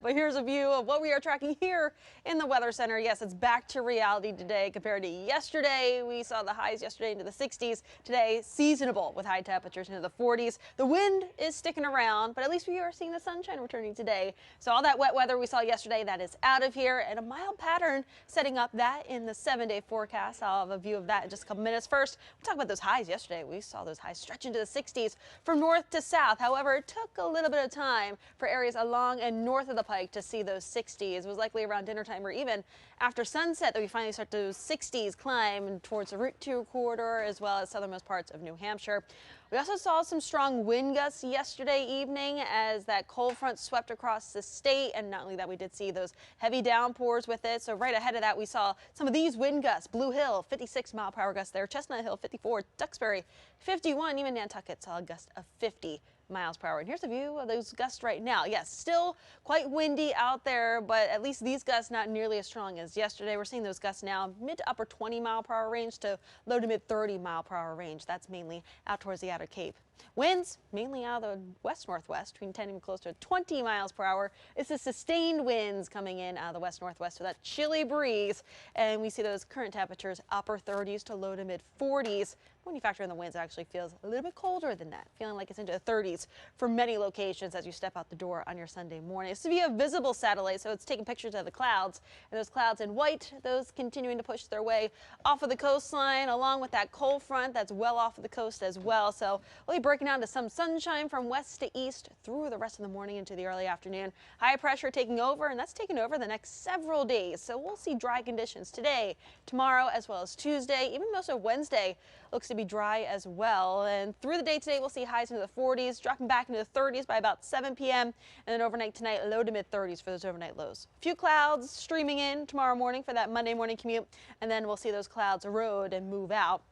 But here's a view of what we are tracking here in the Weather Center. Yes, it's back to reality today compared to yesterday. We saw the highs yesterday into the 60s. Today, seasonable with high temperatures into the 40s. The wind is sticking around, but at least we are seeing the sunshine returning today. So all that wet weather we saw yesterday, that is out of here, and a mild pattern setting up that in the 7-day forecast. I'll have a view of that in just a couple minutes. First, we'll talk about those highs yesterday. We saw those highs stretch into the 60s from north to south. However, it took a little bit of time for areas along and north of the pike to see those 60s. It was likely around dinner time or even after sunset that we finally start those 60s climb towards the Route 2 corridor as well as southernmost parts of New Hampshire. We also saw some strong wind gusts yesterday evening as that cold front swept across the state, and not only that, we did see those heavy downpours with it. So right ahead of that, we saw some of these wind gusts. Blue Hill, 56-mile-per-hour gusts there. Chestnut Hill, 54. Duxbury, 51. Even Nantucket saw a gust of 50 miles per hour. And here's a view of those gusts right now. Yes, still quite windy out there, but at least these gusts not nearly as strong as yesterday. We're seeing those gusts now mid to upper 20-mile-per-hour range to low to mid 30-mile-per-hour range. That's mainly out towards the outer Cape. Winds mainly out of the west-northwest, between 10 and close to 20 miles per hour. It's the sustained winds coming in out of the west-northwest, so that chilly breeze. And we see those current temperatures upper 30s to low to mid 40s. When you factor in the winds, it actually feels a little bit colder than that, feeling like it's into the 30s for many locations as you step out the door on your Sunday morning. This is via visible satellite, so it's taking pictures of the clouds. And those clouds in white, those continuing to push their way off of the coastline, along with that cold front that's well off of the coast as well. So we'll be breaking down to some sunshine from west to east through the rest of the morning into the early afternoon. High pressure taking over, and that's taking over the next several days. So we'll see dry conditions today, tomorrow, as well as Tuesday. Even most of Wednesday looks to be dry as well. And through the day today, we'll see highs into the 40s, dropping back into the 30s by about 7 p.m. And then overnight tonight, low to mid 30s for those overnight lows. A few clouds streaming in tomorrow morning for that Monday morning commute, and then we'll see those clouds erode and move out.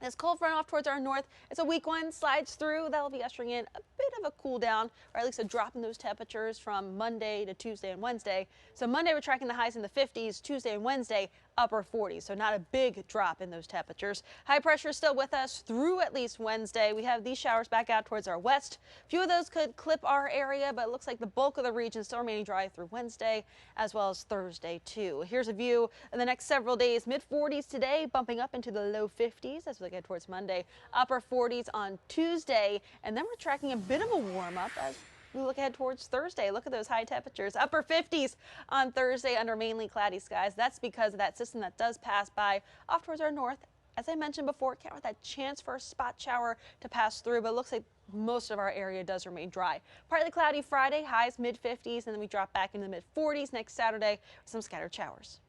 This cold front off towards our north, it's a weak one, slides through. That'll be ushering in a bit of a cool down, or at least a drop in those temperatures from Monday to Tuesday and Wednesday. So Monday we're tracking the highs in the 50s, Tuesday and Wednesday upper 40s, so not a big drop in those temperatures. High pressure is still with us through at least Wednesday. We have these showers back out towards our west. A few of those could clip our area, but it looks like the bulk of the region still remaining dry through Wednesday as well as Thursday too. Here's a view of the next several days. Mid 40s today, bumping up into the low 50s as we get towards Monday. Upper 40s on Tuesday, and then we're tracking a bit of a warm up as we look ahead towards Thursday. Look at those high temperatures. Upper 50s on Thursday under mainly cloudy skies. That's because of that system that does pass by off towards our north. As I mentioned before, count with that chance for a spot shower to pass through, but it looks like most of our area does remain dry. Partly cloudy Friday, highs mid 50s, and then we drop back into the mid 40s next Saturday with some scattered showers.